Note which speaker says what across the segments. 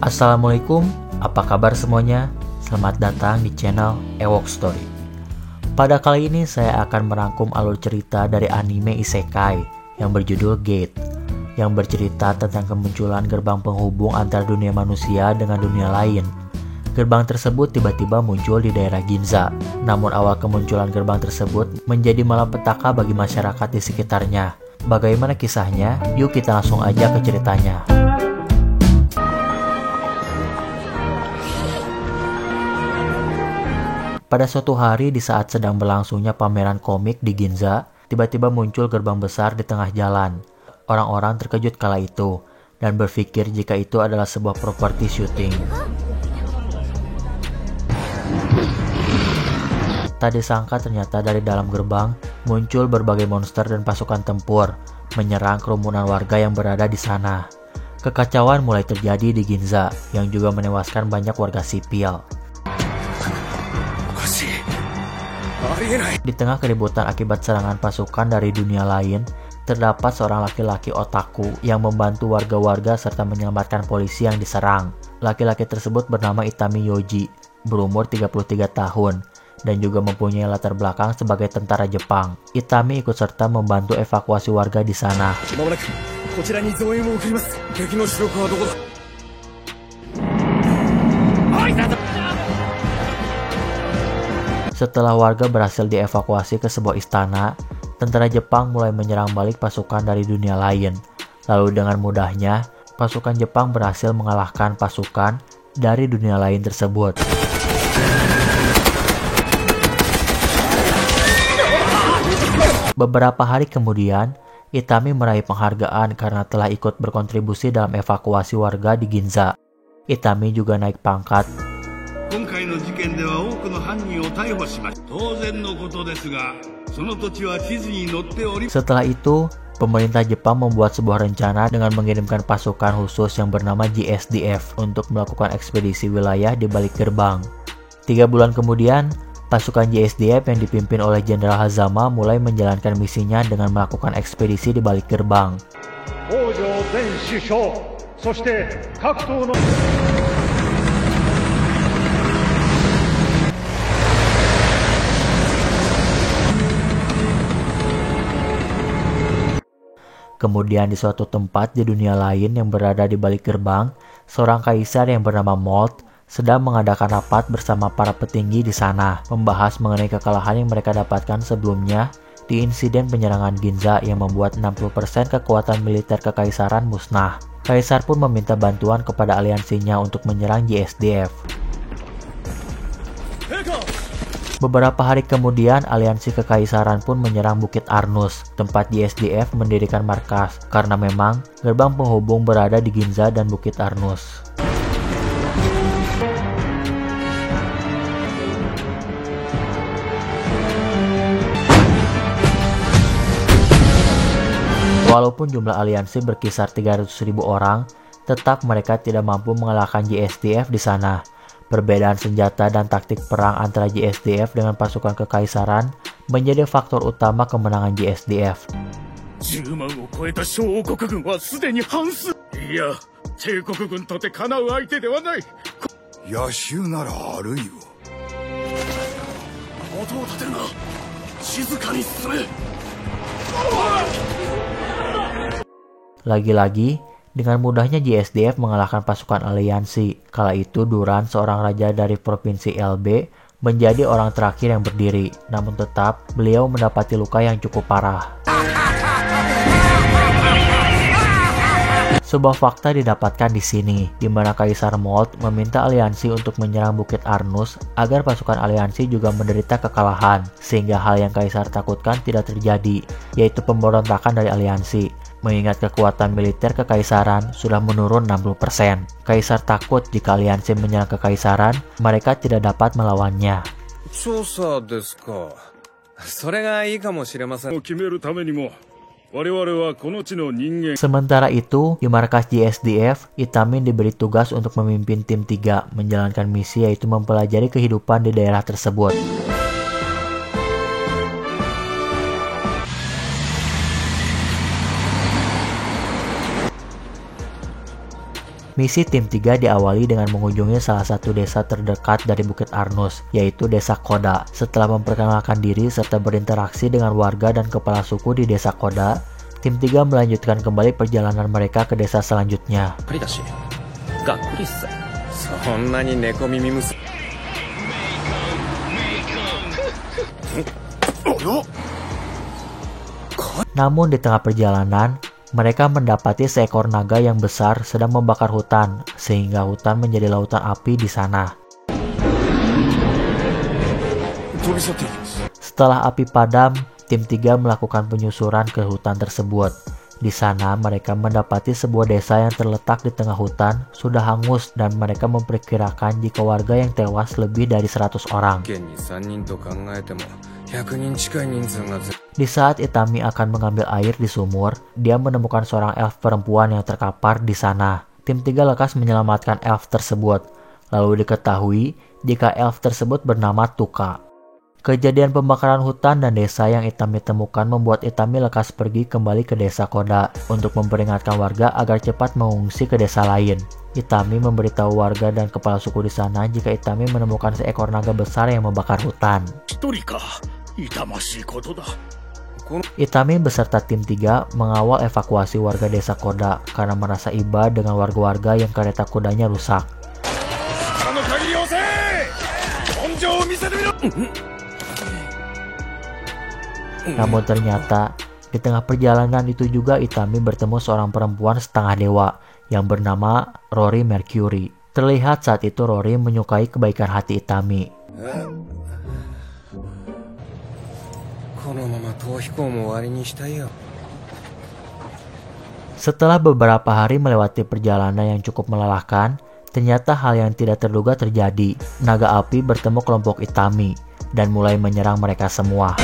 Speaker 1: Assalamualaikum, apa kabar semuanya? Selamat datang di channel Ewok Story. Pada kali ini saya akan merangkum alur cerita dari anime isekai yang berjudul Gate, yang bercerita tentang kemunculan gerbang penghubung antara dunia manusia dengan dunia lain. Gerbang tersebut tiba-tiba muncul di daerah Ginza, namun awal kemunculan gerbang tersebut menjadi malapetaka bagi masyarakat di sekitarnya. Bagaimana kisahnya? Yuk kita langsung aja ke ceritanya. Pada suatu hari di saat sedang berlangsungnya pameran komik di Ginza, tiba-tiba muncul gerbang besar di tengah jalan. Orang-orang terkejut kala itu, dan berpikir jika itu adalah sebuah properti syuting. Tak disangka ternyata dari dalam gerbang muncul berbagai monster dan pasukan tempur, menyerang kerumunan warga yang berada di sana. Kekacauan mulai terjadi di Ginza, yang juga menewaskan banyak warga sipil. Di tengah keributan akibat serangan pasukan dari dunia lain, terdapat seorang laki-laki otaku yang membantu warga-warga serta menyelamatkan polisi yang diserang. Laki-laki tersebut bernama Itami Yoji, berumur 33 tahun, dan juga mempunyai latar belakang sebagai tentara Jepang. Itami ikut serta membantu evakuasi warga di sana. Setelah warga berhasil dievakuasi ke sebuah istana, tentara Jepang mulai menyerang balik pasukan dari dunia lain. Lalu dengan mudahnya, pasukan Jepang berhasil mengalahkan pasukan dari dunia lain tersebut. Beberapa hari kemudian, Itami meraih penghargaan karena telah ikut berkontribusi dalam evakuasi warga di Ginza. Itami juga naik pangkat. Setelah itu, pemerintah Jepang membuat sebuah rencana dengan mengirimkan pasukan khusus yang bernama JSDF untuk melakukan ekspedisi wilayah di balik gerbang. 3 bulan kemudian, pasukan JSDF yang dipimpin oleh Jenderal Hazama mulai menjalankan misinya dengan melakukan ekspedisi di balik gerbang. Kemudian di suatu tempat di dunia lain yang berada di balik gerbang, seorang kaisar yang bernama Molt sedang mengadakan rapat bersama para petinggi di sana, membahas mengenai kekalahan yang mereka dapatkan sebelumnya di insiden penyerangan Ginza yang membuat 60% kekuatan militer kekaisaran musnah. Kaisar pun meminta bantuan kepada aliansinya untuk menyerang JSDF. Beberapa hari kemudian, aliansi kekaisaran pun menyerang Bukit Arnus, tempat JSDF mendirikan markas, karena memang gerbang penghubung berada di Ginza dan Bukit Arnus. Walaupun jumlah aliansi berkisar 300.000 orang, tetap mereka tidak mampu mengalahkan JSDF di sana. Perbedaan senjata dan taktik perang antara JSDF dengan pasukan kekaisaran menjadi faktor utama kemenangan JSDF. Lagi-lagi, dengan mudahnya JSDF mengalahkan pasukan aliansi. Kala itu Duran, seorang raja dari provinsi LB, menjadi orang terakhir yang berdiri. Namun tetap, beliau mendapati luka yang cukup parah. Sebuah fakta didapatkan di sini, di mana Kaisar Molt meminta aliansi untuk menyerang Bukit Arnus agar pasukan aliansi juga menderita kekalahan, sehingga hal yang Kaisar takutkan tidak terjadi, yaitu pemberontakan dari aliansi. Mengingat kekuatan militer kekaisaran sudah menurun 60%. Kaisar takut jika aliansi menyerang kekaisaran, mereka tidak dapat melawannya. Sementara itu, di markas JSDF, Itamin diberi tugas untuk memimpin tim 3 menjalankan misi, yaitu mempelajari kehidupan di daerah tersebut. Misi tim 3 diawali dengan mengunjungi salah satu desa terdekat dari Bukit Arnus, yaitu Desa Koda. Setelah memperkenalkan diri serta berinteraksi dengan warga dan kepala suku di Desa Koda, tim 3 melanjutkan kembali perjalanan mereka ke desa selanjutnya. Namun di tengah perjalanan, mereka mendapati seekor naga yang besar sedang membakar hutan, sehingga hutan menjadi lautan api di sana. Setelah api padam, tim 3 melakukan penyusuran ke hutan tersebut. Di sana mereka mendapati sebuah desa yang terletak di tengah hutan sudah hangus, dan mereka memperkirakan jika warga yang tewas lebih dari 100 orang. Di saat Itami akan mengambil air di sumur, dia menemukan seorang elf perempuan yang terkapar di sana. Tim 3 lekas menyelamatkan elf tersebut. Lalu diketahui jika elf tersebut bernama Tuka. Kejadian pembakaran hutan dan desa yang Itami temukan membuat Itami lekas pergi kembali ke desa Koda untuk memperingatkan warga agar cepat mengungsi ke desa lain. Itami memberitahu warga dan kepala suku di sana jika Itami menemukan seekor naga besar yang membakar hutan. Itami beserta tim 3 mengawal evakuasi warga desa Koda karena merasa iba dengan warga-warga yang kereta kudanya rusak. Namun ternyata, di tengah perjalanan itu juga Itami bertemu seorang perempuan setengah dewa yang bernama Rory Mercury. Terlihat saat itu Rory menyukai kebaikan hati Itami. Setelah beberapa hari melewati perjalanan yang cukup melelahkan, ternyata hal yang tidak terduga terjadi. Naga api bertemu kelompok Itami dan mulai menyerang mereka semua.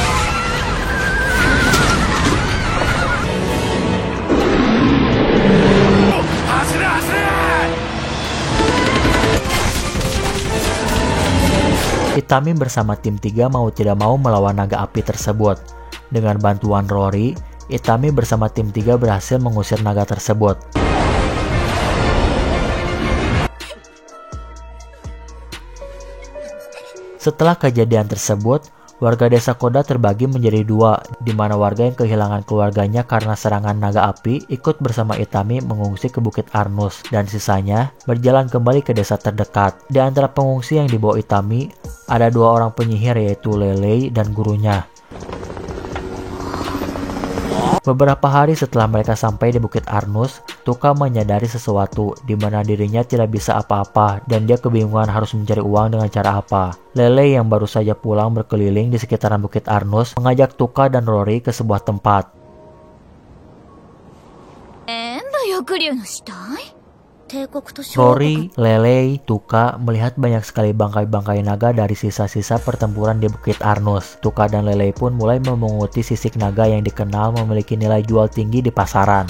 Speaker 1: Itami bersama tim 3 mau tidak mau melawan naga api tersebut. Dengan bantuan Rory, Itami bersama tim 3 berhasil mengusir naga tersebut. Setelah kejadian tersebut, warga desa Koda terbagi menjadi 2, di mana warga yang kehilangan keluarganya karena serangan naga api ikut bersama Itami mengungsi ke Bukit Arnus, dan sisanya berjalan kembali ke desa terdekat. Di antara pengungsi yang dibawa Itami, ada 2 orang penyihir, yaitu Lele dan gurunya. Beberapa hari setelah mereka sampai di Bukit Arnus, Tuka menyadari sesuatu di mana dirinya tidak bisa apa-apa dan dia kebingungan harus mencari uang dengan cara apa. Lele yang baru saja pulang berkeliling di sekitaran Bukit Arnus mengajak Tuka dan Rory ke sebuah tempat. Rory, Lele, Tuka melihat banyak sekali bangkai-bangkai naga dari sisa-sisa pertempuran di Bukit Arnus. Tuka dan Lele pun mulai memunguti sisik naga yang dikenal memiliki nilai jual tinggi di pasaran.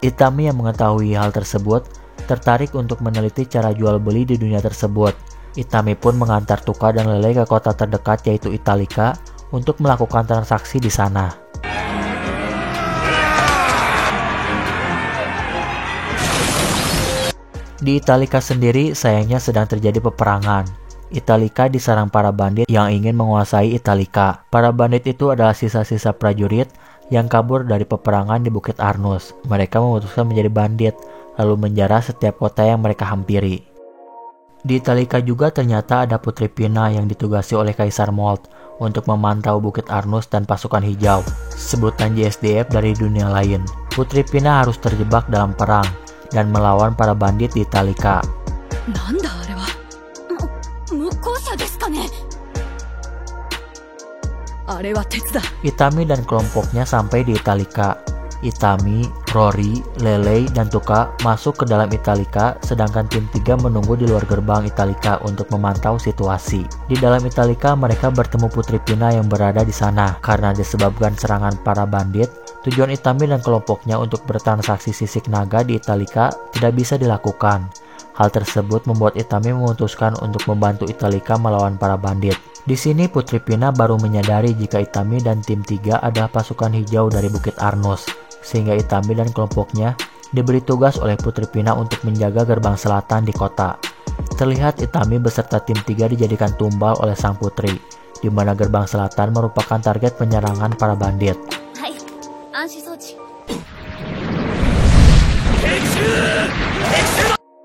Speaker 1: Itami yang mengetahui hal tersebut tertarik untuk meneliti cara jual beli di dunia tersebut. Itami pun mengantar Tuka dan Lele ke kota terdekat, yaitu Italika, untuk melakukan transaksi di sana. Di Italika sendiri sayangnya sedang terjadi peperangan. Italika diserang para bandit yang ingin menguasai Italika. Para bandit itu adalah sisa-sisa prajurit yang kabur dari peperangan di Bukit Arnus. Mereka memutuskan menjadi bandit, lalu menjara setiap kota yang mereka hampiri. Di Italika juga ternyata ada Putri Pina yang ditugasi oleh Kaisar Molt untuk memantau Bukit Arnus dan pasukan hijau, sebutan JSDF dari dunia lain. Putri Pina harus terjebak dalam perang dan melawan para bandit di Italika. Itami dan kelompoknya sampai di Italika. Itami, Rory, Lele, dan Tuka masuk ke dalam Italika, sedangkan tim 3 menunggu di luar gerbang Italika untuk memantau situasi. Di dalam Italika, mereka bertemu Putri Pina yang berada di sana. Karena disebabkan serangan para bandit, tujuan Itami dan kelompoknya untuk bertransaksi sisik naga di Italika tidak bisa dilakukan. Hal tersebut membuat Itami memutuskan untuk membantu Italika melawan para bandit. Di sini Putri Pina baru menyadari jika Itami dan tim 3 adalah pasukan hijau dari Bukit Arnus, sehingga Itami dan kelompoknya diberi tugas oleh Putri Pina untuk menjaga gerbang selatan di kota. Terlihat Itami beserta tim 3 dijadikan tumbal oleh sang putri, di mana gerbang selatan merupakan target penyerangan para bandit.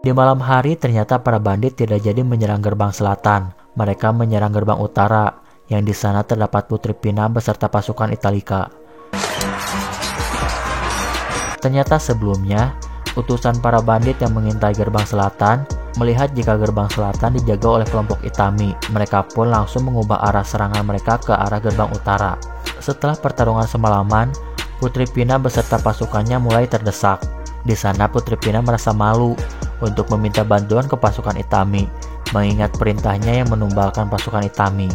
Speaker 1: Di malam hari ternyata para bandit tidak jadi menyerang gerbang selatan. Mereka menyerang gerbang utara, yang di sana terdapat Putri Pina beserta pasukan Italika. Ternyata sebelumnya, utusan para bandit yang mengintai gerbang selatan melihat jika gerbang selatan dijaga oleh kelompok Itami. Mereka pun langsung mengubah arah serangan mereka ke arah gerbang utara. Setelah pertarungan semalaman, Putri Pina beserta pasukannya mulai terdesak. Di sana Putri Pina merasa malu untuk meminta bantuan ke pasukan Itami, mengingat perintahnya yang menumbalkan pasukan Itami.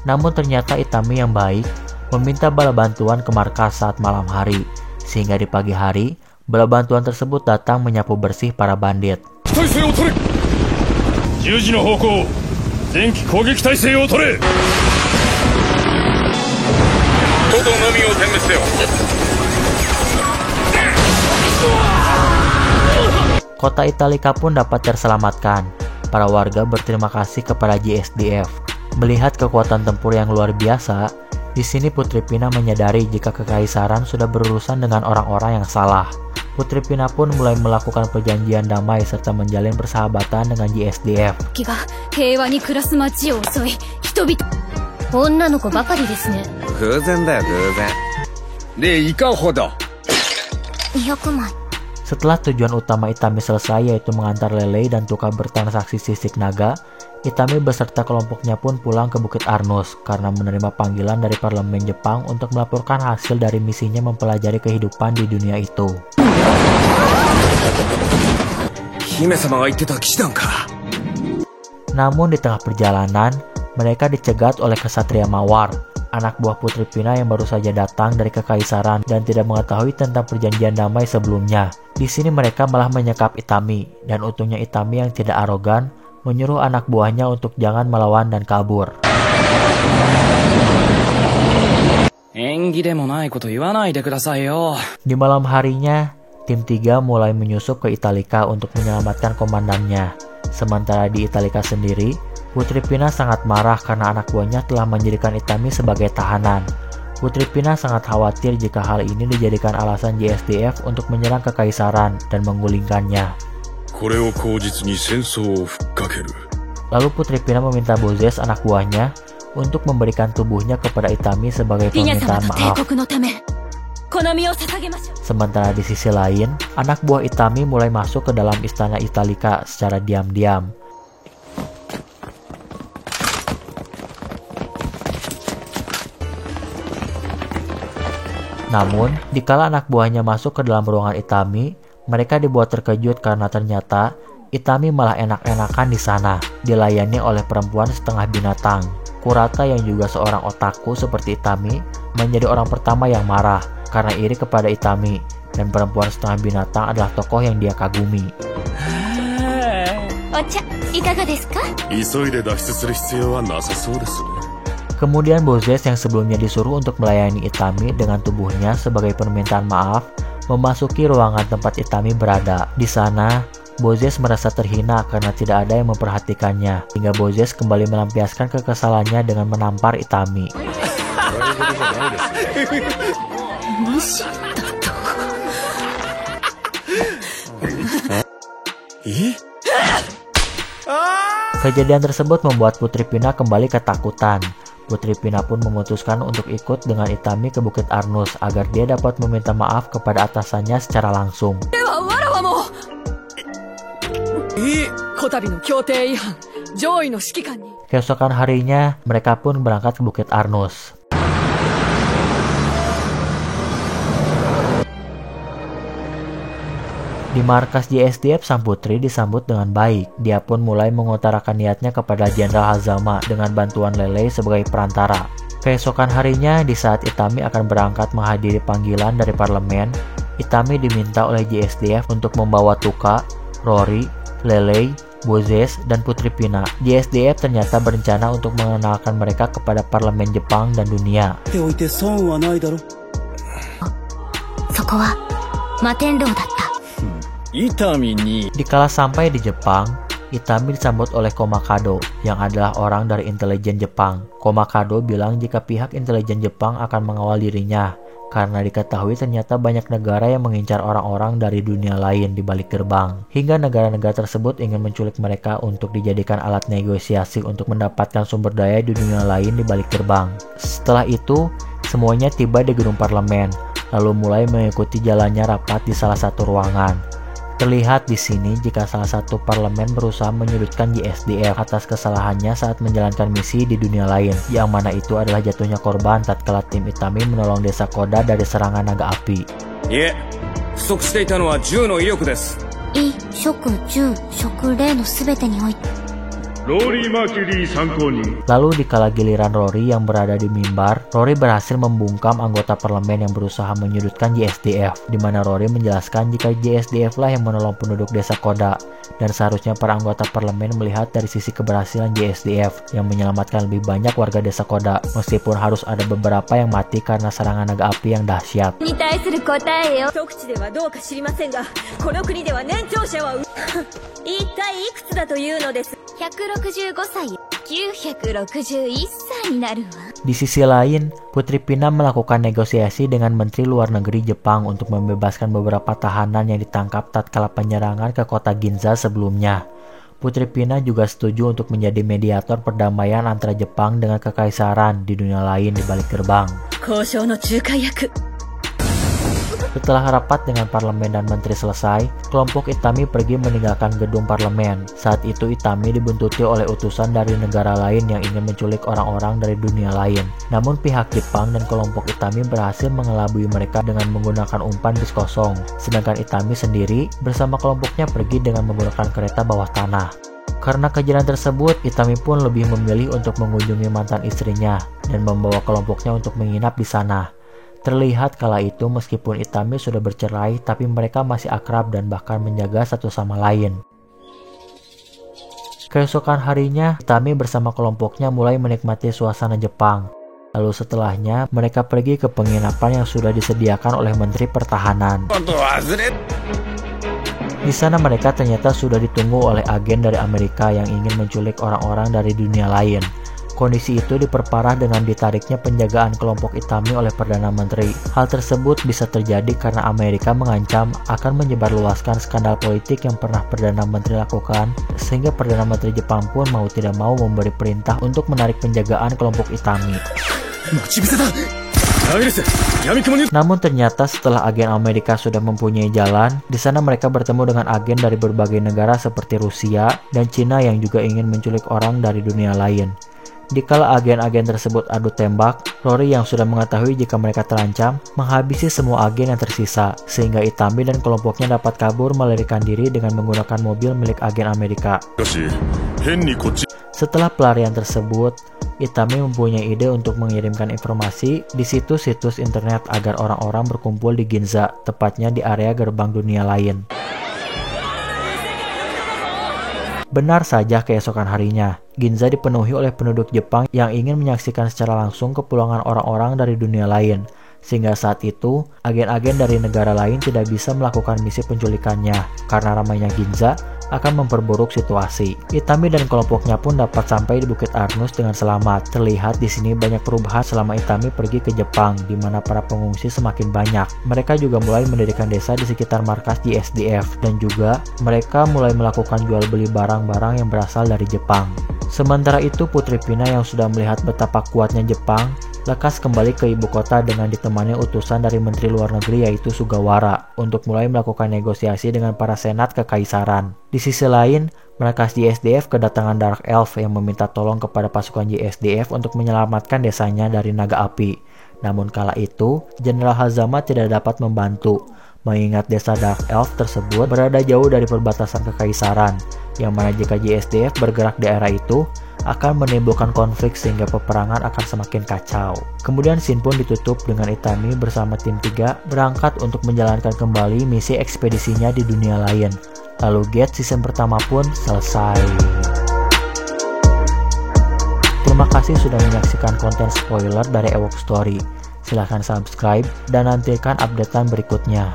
Speaker 1: Namun ternyata Itami yang baik meminta bala bantuan ke markas saat malam hari, sehingga di pagi hari bala bantuan tersebut datang menyapu bersih para bandit. Kota Italika pun dapat terselamatkan. Para warga berterima kasih kepada JSDF. Melihat kekuatan tempur yang luar biasa, di sini Putri Pina menyadari jika kekaisaran sudah berurusan dengan orang-orang yang salah. Putri Pina pun mulai melakukan perjanjian damai serta menjalin persahabatan dengan JSDF. Setelah tujuan utama Itami selesai, yaitu mengantar Lele dan Tuka bertransaksi sisik naga, Itami beserta kelompoknya pun pulang ke Bukit Arnus karena menerima panggilan dari parlemen Jepang untuk melaporkan hasil dari misinya mempelajari kehidupan di dunia itu. Namun di tengah perjalanan, mereka dicegat oleh Ksatria Mawar, anak buah Putri Pina yang baru saja datang dari kekaisaran dan tidak mengetahui tentang perjanjian damai sebelumnya. Di sini mereka malah menyekap Itami, dan untungnya Itami yang tidak arogan menyuruh anak buahnya untuk jangan melawan dan kabur. Di malam harinya, tim 3 mulai menyusup ke Italika untuk menyelamatkan komandannya. Sementara di Italika sendiri, Putri Pina sangat marah karena anak buahnya telah menjadikan Itami sebagai tahanan. Putri Pina sangat khawatir jika hal ini dijadikan alasan JSDF untuk menyerang kekaisaran dan menggulingkannya. Lalu Putri Pina meminta Bozes, anak buahnya, untuk memberikan tubuhnya kepada Itami sebagai permintaan maaf. Sementara di sisi lain, anak buah Itami mulai masuk ke dalam istana Italika secara diam-diam. Namun, dikala anak buahnya masuk ke dalam ruangan Itami, mereka dibuat terkejut karena ternyata Itami malah enak-enakan di sana, dilayani oleh perempuan setengah binatang. Kurata yang juga seorang otaku seperti Itami, menjadi orang pertama yang marah karena iri kepada Itami, dan perempuan setengah binatang adalah tokoh yang dia kagumi. Kemudian Bozes yang sebelumnya disuruh untuk melayani Itami dengan tubuhnya sebagai permintaan maaf, memasuki ruangan tempat Itami berada. Di sana, Bozes merasa terhina karena tidak ada yang memperhatikannya, hingga Bozes kembali melampiaskan kekesalannya dengan menampar Itami. Kejadian tersebut membuat Putri Pina kembali ketakutan. Putri Pina pun memutuskan untuk ikut dengan Itami ke Bukit Arnus agar dia dapat meminta maaf kepada atasannya secara langsung. Keesokan harinya, mereka pun berangkat ke Bukit Arnus. Di markas JSDF, sang putri disambut dengan baik. Dia pun mulai mengutarakan niatnya kepada Jenderal Hazama dengan bantuan Lele sebagai perantara. Keesokan harinya, di saat Itami akan berangkat menghadiri panggilan dari parlemen, Itami diminta oleh JSDF untuk membawa Tuka, Rory, Lele, Bozes, dan Putri Pina. JSDF ternyata berencana untuk mengenalkan mereka kepada parlemen Jepang dan dunia. Dikala sampai di Jepang, Itami disambut oleh Komakado yang adalah orang dari intelijen Jepang. Komakado bilang jika pihak intelijen Jepang akan mengawal dirinya karena diketahui ternyata banyak negara yang mengincar orang-orang dari dunia lain di balik gerbang. Hingga negara-negara tersebut ingin menculik mereka untuk dijadikan alat negosiasi untuk mendapatkan sumber daya di dunia lain di balik gerbang. Setelah itu, semuanya tiba di gedung parlemen, lalu mulai mengikuti jalannya rapat di salah satu ruangan. Terlihat di sini jika salah satu parlemen berusaha menyudutkan JSDF atas kesalahannya saat menjalankan misi di dunia lain, yang mana itu adalah jatuhnya korban tatkala tim Itami menolong desa Koda dari serangan naga api. Lalu dikala giliran Rory yang berada di mimbar, Rory berhasil membungkam anggota parlemen yang berusaha menyudutkan JSDF, di mana Rory menjelaskan jika JSDF lah yang menolong penduduk desa Koda, dan seharusnya para anggota parlemen melihat dari sisi keberhasilan JSDF yang menyelamatkan lebih banyak warga desa Koda, meskipun harus ada beberapa yang mati karena serangan naga api yang dahsyat. Di sisi lain, Putri Pina melakukan negosiasi dengan Menteri Luar Negeri Jepang untuk membebaskan beberapa tahanan yang ditangkap tatkala penyerangan ke kota Ginza sebelumnya. Putri Pina juga setuju untuk menjadi mediator perdamaian antara Jepang dengan kekaisaran di dunia lain di balik gerbang. Setelah rapat dengan parlemen dan menteri selesai, kelompok Itami pergi meninggalkan gedung parlemen. Saat itu Itami dibuntuti oleh utusan dari negara lain yang ingin menculik orang-orang dari dunia lain. Namun pihak Jepang dan kelompok Itami berhasil mengelabui mereka dengan menggunakan umpan bis kosong. Sedangkan Itami sendiri bersama kelompoknya pergi dengan menggunakan kereta bawah tanah. Karena kejadian tersebut, Itami pun lebih memilih untuk mengunjungi mantan istrinya dan membawa kelompoknya untuk menginap di sana. Terlihat kala itu meskipun Itami sudah bercerai, tapi mereka masih akrab dan bahkan menjaga satu sama lain. Keesokan harinya, Itami bersama kelompoknya mulai menikmati suasana Jepang. Lalu setelahnya, mereka pergi ke penginapan yang sudah disediakan oleh Menteri Pertahanan. Di sana mereka ternyata sudah ditunggu oleh agen dari Amerika yang ingin menculik orang-orang dari dunia lain. Kondisi itu diperparah dengan ditariknya penjagaan kelompok Itami oleh Perdana Menteri. Hal tersebut bisa terjadi karena Amerika mengancam akan menyebarluaskan skandal politik yang pernah Perdana Menteri lakukan, sehingga Perdana Menteri Jepang pun mau tidak mau memberi perintah untuk menarik penjagaan kelompok Itami. Namun ternyata setelah agen Amerika sudah mempunyai jalan, di sana mereka bertemu dengan agen dari berbagai negara seperti Rusia dan Cina yang juga ingin menculik orang dari dunia lain. Dikala agen-agen tersebut adu tembak, Rory yang sudah mengetahui jika mereka terancam, menghabisi semua agen yang tersisa, sehingga Itami dan kelompoknya dapat kabur melarikan diri dengan menggunakan mobil milik agen Amerika. Setelah pelarian tersebut, Itami mempunyai ide untuk mengirimkan informasi di situs-situs internet agar orang-orang berkumpul di Ginza, tepatnya di area gerbang dunia lain. Benar saja keesokan harinya, Ginza dipenuhi oleh penduduk Jepang yang ingin menyaksikan secara langsung kepulangan orang-orang dari dunia lain. Sehingga saat itu, agen-agen dari negara lain tidak bisa melakukan misi penculikannya, karena ramainya Ginza akan memperburuk situasi. Itami dan kelompoknya pun dapat sampai di Bukit Arnus dengan selamat. Terlihat di sini banyak perubahan selama Itami pergi ke Jepang, di mana para pengungsi semakin banyak. Mereka juga mulai mendirikan desa di sekitar markas JSDF, dan juga mereka mulai melakukan jual beli barang-barang yang berasal dari Jepang. Sementara itu, Putri Pina yang sudah melihat betapa kuatnya Jepang, lekas kembali ke ibu kota dengan ditemani utusan dari Menteri Luar Negeri yaitu Sugawara untuk mulai melakukan negosiasi dengan para senat kekaisaran. Di sisi lain, markas JSDF kedatangan Dark Elf yang meminta tolong kepada pasukan JSDF untuk menyelamatkan desanya dari naga api. Namun kala itu, Jenderal Hazama tidak dapat membantu. mengingat desa Dark Elf tersebut berada jauh dari perbatasan kekaisaran, yang mana jika JSDF bergerak di area itu akan menimbulkan konflik sehingga peperangan akan semakin kacau. Kemudian scene pun ditutup dengan Itami bersama tim 3 berangkat untuk menjalankan kembali misi ekspedisinya di dunia lain. Lalu Gate season pertama pun selesai. Terima kasih sudah menyaksikan konten spoiler dari Ewok Story. Silahkan subscribe dan nantikan updatean berikutnya.